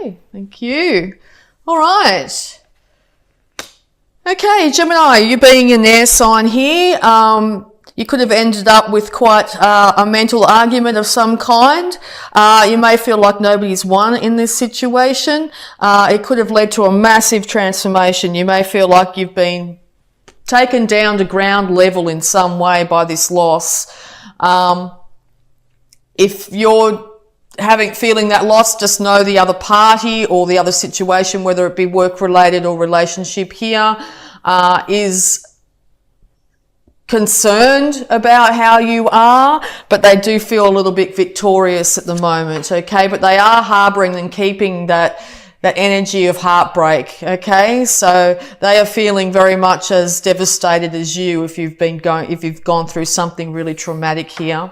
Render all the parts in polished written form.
Okay, thank you. All right. Okay, Gemini, you being an air sign here, you could have ended up with quite a mental argument of some kind. You may feel like nobody's won in this situation. It could have led to a massive transformation. You may feel like you've been taken down to ground level in some way by this loss. If you're feeling that loss, just know the other party or the other situation, whether it be work related or relationship here, is concerned about how you are, but they do feel a little bit victorious at the moment, okay? But they are harboring and keeping that energy of heartbreak, okay? So they are feeling very much as devastated as you if you've gone through something really traumatic here.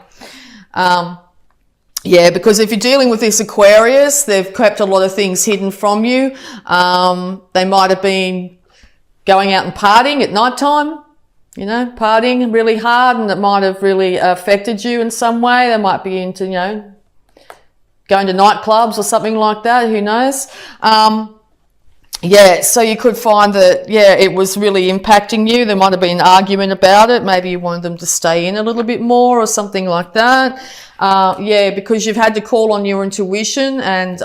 Yeah, because if you're dealing with this Aquarius, they've kept a lot of things hidden from you. They might have been going out and partying at night time, partying really hard, and it might have really affected you in some way. They might be into, going to nightclubs or something like that, who knows. Yeah, so you could find that, it was really impacting you. There might have been an argument about it. Maybe you wanted them to stay in a little bit more or something like that. Because you've had to call on your intuition and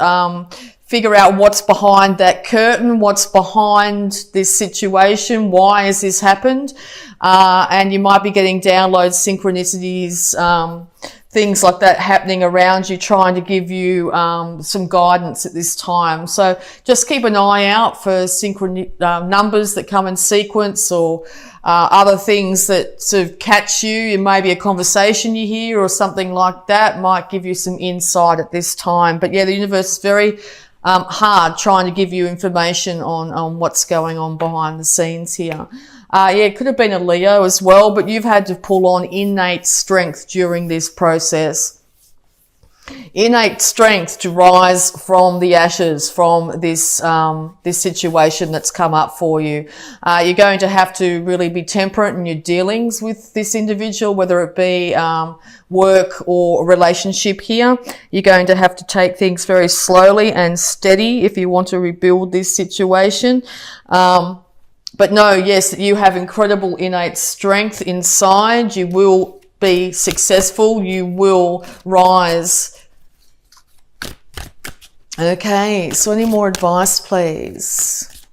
figure out what's behind that curtain, what's behind this situation, why has this happened? And you might be getting downloads, synchronicities, things like that happening around you, trying to give you some guidance at this time. So just keep an eye out for numbers that come in sequence, or other things that sort of catch you. It may be a conversation you hear or something like that might give you some insight at this time. But the universe is very hard trying to give you information on what's going on behind the scenes here. It could have been a Leo as well, but you've had to pull on innate strength during this process. Innate strength to rise from the ashes, from this situation that's come up for you. You're going to have to really be temperate in your dealings with this individual, whether it be work or relationship here. You're going to have to take things very slowly and steady if you want to rebuild this situation. But know, yes, that you have incredible innate strength inside. You will be successful. You will rise. Okay, so any more advice, please?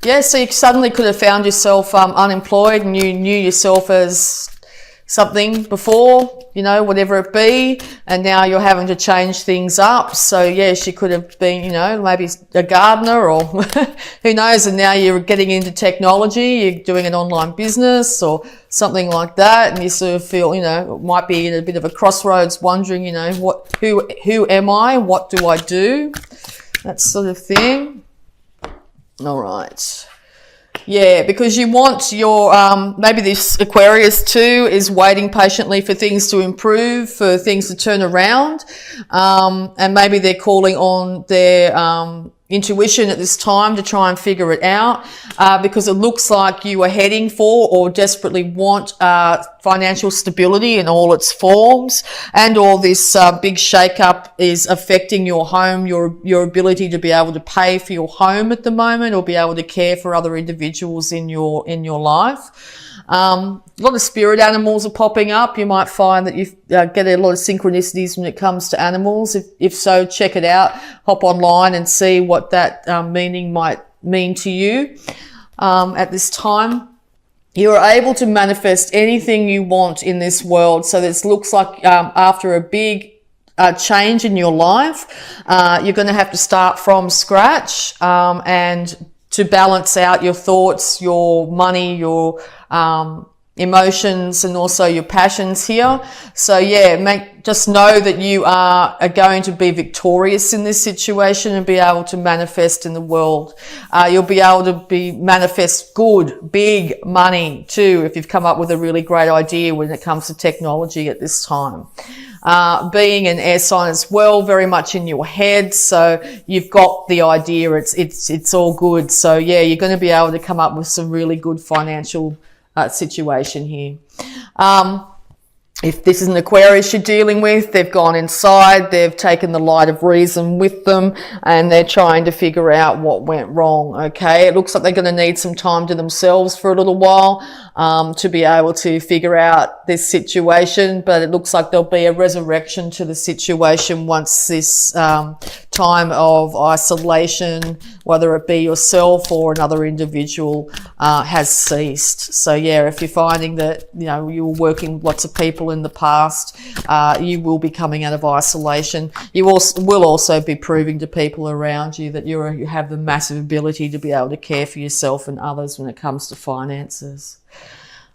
Yeah, so you suddenly could have found yourself unemployed, and you knew yourself as something before, whatever it be, and now you're having to change things up. So yes, you could have been, maybe a gardener or who knows, and now you're getting into technology, you're doing an online business or something like that, and you sort of feel, might be in a bit of a crossroads, wondering, who am I? What do I do? That sort of thing. All right. Yeah, because you want your, maybe this Aquarius too is waiting patiently for things to improve, for things to turn around. And maybe they're calling on their, intuition at this time to try and figure it out, because it looks like you are heading for or desperately want financial stability in all its forms, and all this big shake-up is affecting your home, your ability to be able to pay for your home at the moment, or be able to care for other individuals in your life. A lot of spirit animals are popping up. You might find that you get a lot of synchronicities when it comes to animals. If so, check it out. Hop online and see what that meaning might mean to you at this time. You are able to manifest anything you want in this world. So this looks like after a big change in your life, you're going to have to start from scratch and to balance out your thoughts, your money, your emotions, and also your passions here. So just know that you are going to be victorious in this situation and be able to manifest in the world. You'll be able to manifest good, big money too, if you've come up with a really great idea when it comes to technology at this time. Being an air sign as well, very much in your head. So you've got the idea. It's all good. So you're going to be able to come up with some really good financial situation here. if this is an Aquarius you're dealing with, they've gone inside, they've taken the light of reason with them, and they're trying to figure out what went wrong, okay? It looks like they're going to need some time to themselves for a little while to be able to figure out this situation, but it looks like there'll be a resurrection to the situation once this time of isolation, whether it be yourself or another individual, has ceased. So yeah, if you're finding that, you know, you were working with lots of people in the past, you will be coming out of isolation. You will also be proving to people around you that you have the massive ability to be able to care for yourself and others when it comes to finances.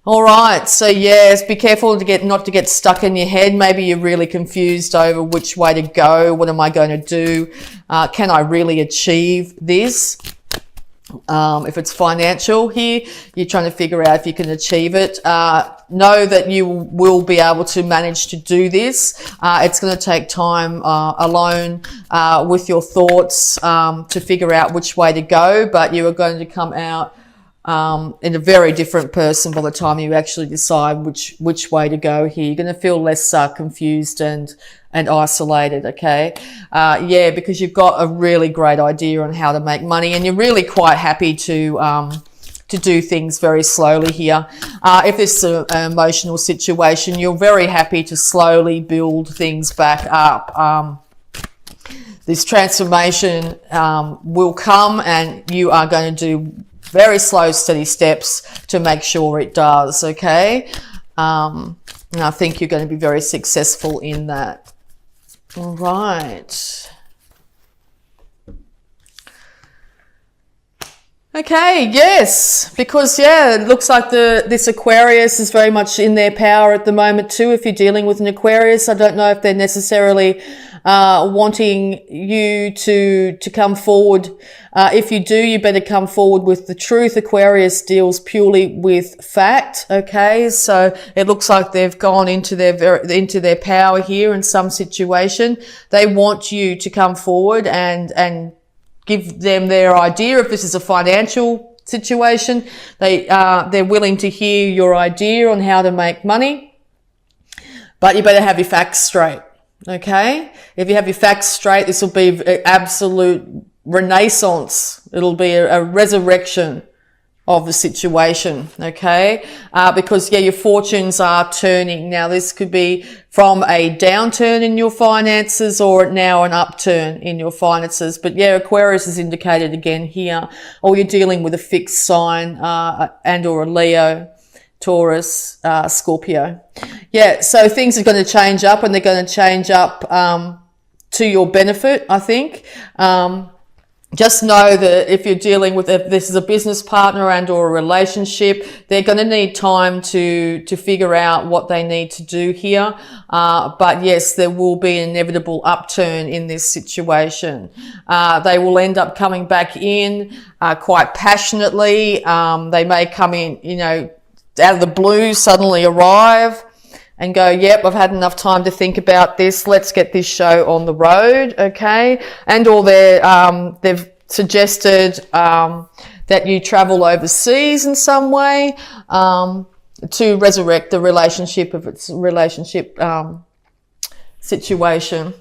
All right, so yes, be careful not to get stuck in your head. Maybe you're really confused over which way to go. What am I going to do? Can I really achieve this? If it's financial here, you're trying to figure out if you can achieve it. Know that you will be able to manage to do this. It's going to take time alone with your thoughts to figure out which way to go, but you are going to come out in a very different person by the time you actually decide which way to go here. You're going to feel less confused and isolated, okay? Yeah, because you've got a really great idea on how to make money, and you're really quite happy to do things very slowly here. If this is an emotional situation, you're very happy to slowly build things back up. This transformation will come, and you are going to do very slow, steady steps to make sure it does, okay? And I think you're going to be very successful in that. All right. Okay, yes, because yeah, it looks like this Aquarius is very much in their power at the moment too. If you're dealing with an Aquarius, I don't know if they're necessarily wanting you to come forward. If you do, you better come forward with the truth. Aquarius deals purely with fact. Okay, so it looks like they've gone into their power here in some situation. They want you to come forward and give them their idea. If this is a financial situation, they're willing to hear your idea on how to make money, but you better have your facts straight. Okay, if you have your facts straight, this will be an absolute renaissance. It'll be a resurrection of the situation, okay? Because yeah, your fortunes are turning. Now this could be from a downturn in your finances or now an upturn in your finances. But yeah, Aquarius is indicated again here, or you're dealing with a fixed sign and or a Leo, Taurus, Scorpio. Yeah, so things are going to change up, and they're going to change up to your benefit, I think. Just know that if you're dealing with, if this is a business partner and or a relationship, they're going to need time to figure out what they need to do here. But yes, there will be an inevitable upturn in this situation. They will end up coming back in quite passionately. They may come in, you know, out of the blue, suddenly arrive and go, yep, I've had enough time to think about this. Let's get this show on the road, okay? And or they've suggested that you travel overseas in some way to resurrect the relationship if it's a relationship situation.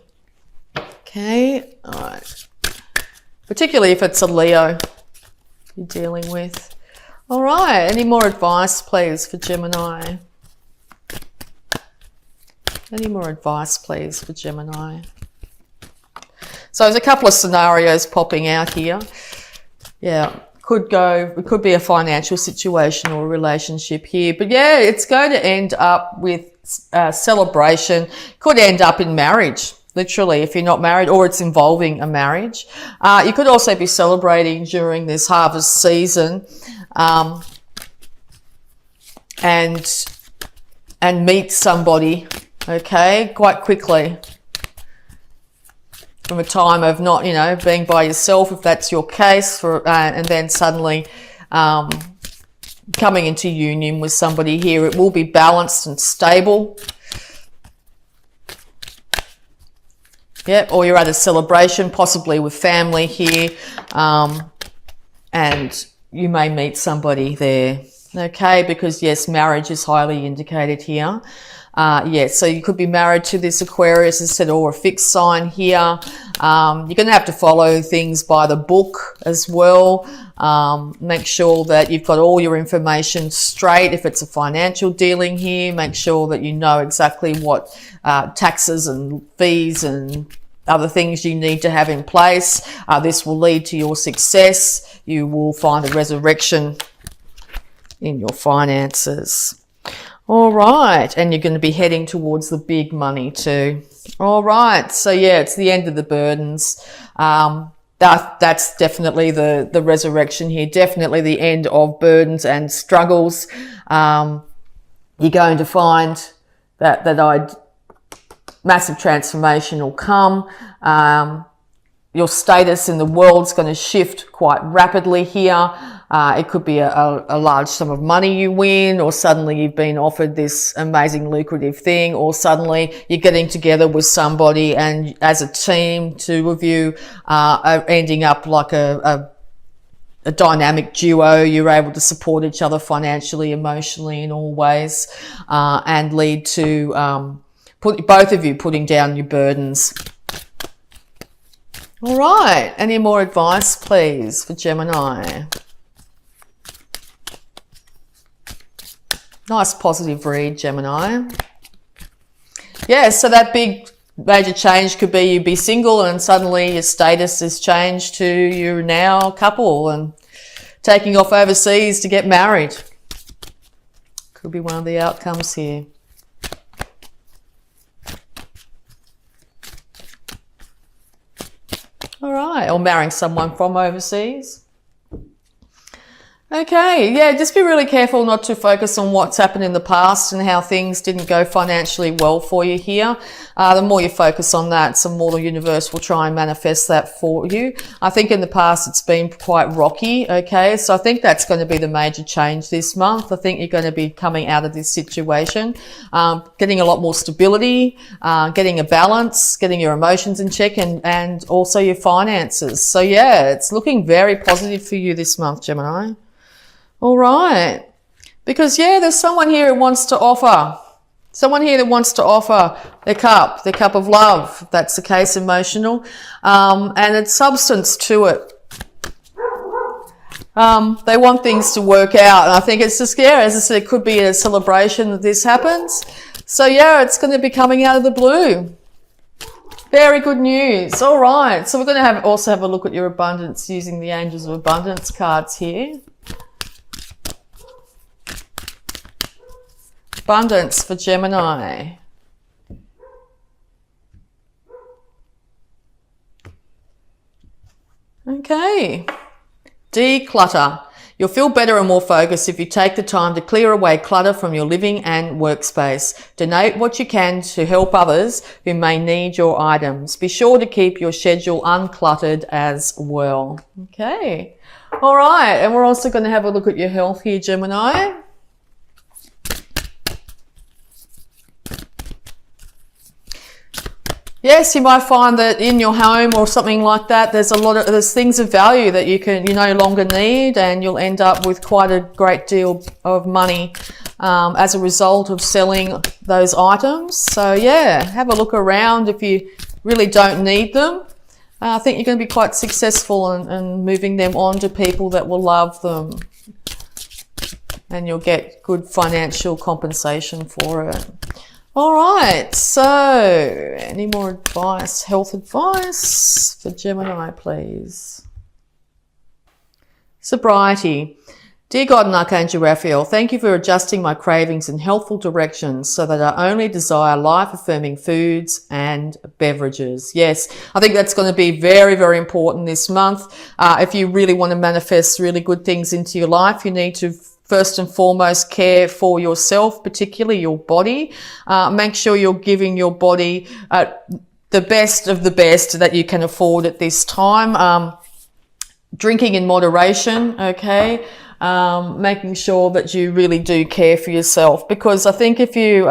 Okay, all right. Particularly if it's a Leo you're dealing with. All right, any more advice, please, for Gemini? Any more advice, please, for Gemini? So there's a couple of scenarios popping out here. Yeah, it could be a financial situation or a relationship here. But yeah, it's going to end up with celebration. Could end up in marriage, literally, if you're not married, or it's involving a marriage. You could also be celebrating during this harvest season and meet somebody, okay, quite quickly. From a time of not, you know, being by yourself, if that's your case, and then suddenly coming into union with somebody here. It will be balanced and stable. Yep, or you're at a celebration, possibly with family here, and you may meet somebody there. Okay, because yes, marriage is highly indicated here. Yeah, so you could be married to this Aquarius instead, or a fixed sign here. You're going to have to follow things by the book as well. Make sure that you've got all your information straight. If it's a financial dealing here, make sure that you know exactly what taxes and fees and other things you need to have in place. This will lead to your success. You will find a resurrection in your finances. All right, and you're going to be heading towards the big money too. All right, so yeah, it's the end of the burdens. That's definitely the resurrection here. Definitely the end of burdens and struggles. You're going to find that massive transformation will come. Your status in the world's going to shift quite rapidly here. It could be a large sum of money you win, or suddenly you've been offered this amazing lucrative thing, or suddenly you're getting together with somebody and as a team, two of you are ending up like a dynamic duo. You're able to support each other financially, emotionally, in all ways, and lead to both of you putting down your burdens. All right, any more advice, please, for Gemini? Nice positive read, Gemini. Yeah, so that big major change could be you be single and suddenly your status is changed to you're now a couple and taking off overseas to get married. Could be one of the outcomes here. All right, or marrying someone from overseas. Okay, yeah, just be really careful not to focus on what's happened in the past and how things didn't go financially well for you here. The more you focus on that, the more the universe will try and manifest that for you. I think in the past it's been quite rocky, okay? So I think that's going to be the major change this month. I think you're going to be coming out of this situation, getting a lot more stability, getting a balance, getting your emotions in check, and also your finances. So yeah, it's looking very positive for you this month, Gemini. All right, because yeah, there's someone here who wants to offer. Someone here that wants to offer their cup of love, if that's the case, emotional, and it's substance to it. They want things to work out, and I think it's just, yeah, as I said, it could be a celebration that this happens. So yeah, it's going to be coming out of the blue. Very good news. All right, so we're going to also have a look at your abundance using the Angels of Abundance cards here. Abundance for Gemini. Okay. Declutter. You'll feel better and more focused if you take the time to clear away clutter from your living and workspace. Donate what you can to help others who may need your items. Be sure to keep your schedule uncluttered as well. Okay. All right. And we're also going to have a look at your health here, Gemini. Yes, you might find that in your home or something like that, there's things of value that you no longer need, and you'll end up with quite a great deal of money as a result of selling those items. So yeah, have a look around if you really don't need them. I think you're going to be quite successful in moving them on to people that will love them, and you'll get good financial compensation for it. All right, so any more advice, health advice for Gemini, please? Sobriety. Dear God and Archangel Raphael, thank you for adjusting my cravings in healthful directions so that I only desire life-affirming foods and beverages. Yes, I think that's going to be very, very important this month. If you really want to manifest really good things into your life, you need to first and foremost care for yourself, particularly your body. Make sure you're giving your body the best of the best that you can afford at this time. Drinking in moderation, okay? Making sure that you really do care for yourself, because I think if you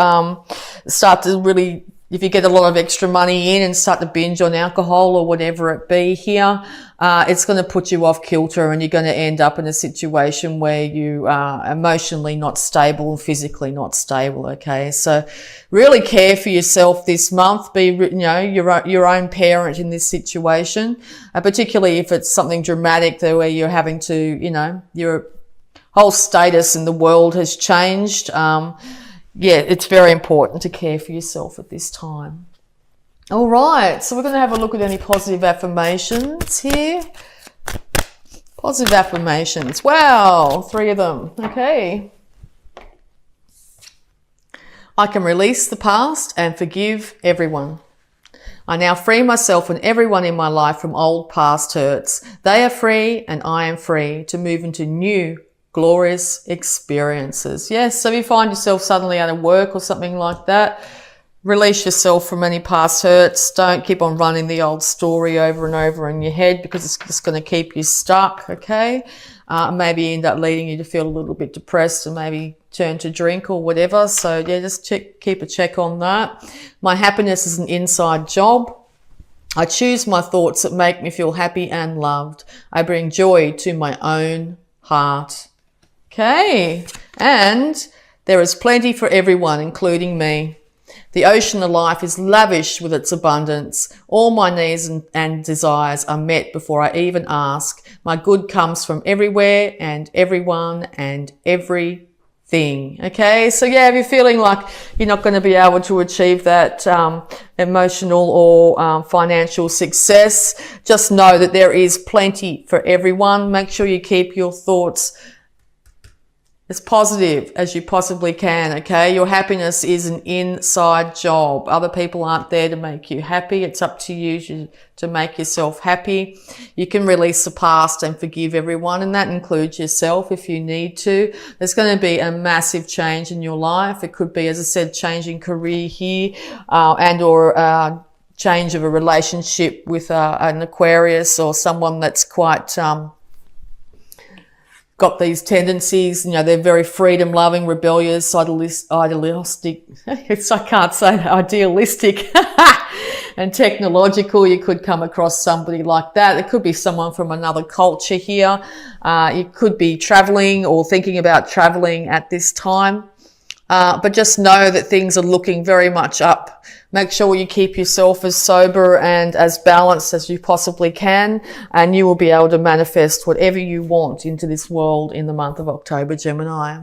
start to really if you get a lot of extra money in and start to binge on alcohol or whatever it be here, it's going to put you off kilter, and you're going to end up in a situation where you are emotionally not stable and physically not stable. Okay, so really care for yourself this month. Be, your own parent in this situation, particularly if it's something dramatic where you're having to, your whole status in the world has changed. Yeah, it's very important to care for yourself at this time. All right, so we're going to have a look at any positive affirmations here. Positive affirmations. Wow, 3 of them. Okay. I can release the past and forgive everyone. I now free myself and everyone in my life from old past hurts. They are free and I am free to move into new glorious experiences. Yes, so if you find yourself suddenly out of work or something like that, release yourself from any past hurts. Don't keep on running the old story over and over in your head, because it's just going to keep you stuck, okay? Maybe end up leading you to feel a little bit depressed and maybe turn to drink or whatever. So yeah, just keep a check on that. My happiness is an inside job. I choose my thoughts that make me feel happy and loved. I bring joy to my own heart. Okay, and there is plenty for everyone, including me. The ocean of life is lavish with its abundance. All my needs and desires are met before I even ask. My good comes from everywhere and everyone and everything. Okay, so yeah, if you're feeling like you're not going to be able to achieve that emotional or financial success, just know that there is plenty for everyone. Make sure you keep your thoughts as positive as you possibly can, okay? Your happiness is an inside job. Other people aren't there to make you happy. It's up to you to make yourself happy. You can release the past and forgive everyone, and that includes yourself if you need to. There's going to be a massive change in your life. It could be, as I said, changing career here, and or change of a relationship with an Aquarius or someone that's quite got these tendencies, they're very freedom loving, rebellious, idealistic, I can't say that, idealistic and technological. You could come across somebody like that. It could be someone from another culture here. You could be traveling or thinking about traveling at this time. But just know that things are looking very much up. Make sure you keep yourself as sober and as balanced as you possibly can, and you will be able to manifest whatever you want into this world in the month of October, Gemini.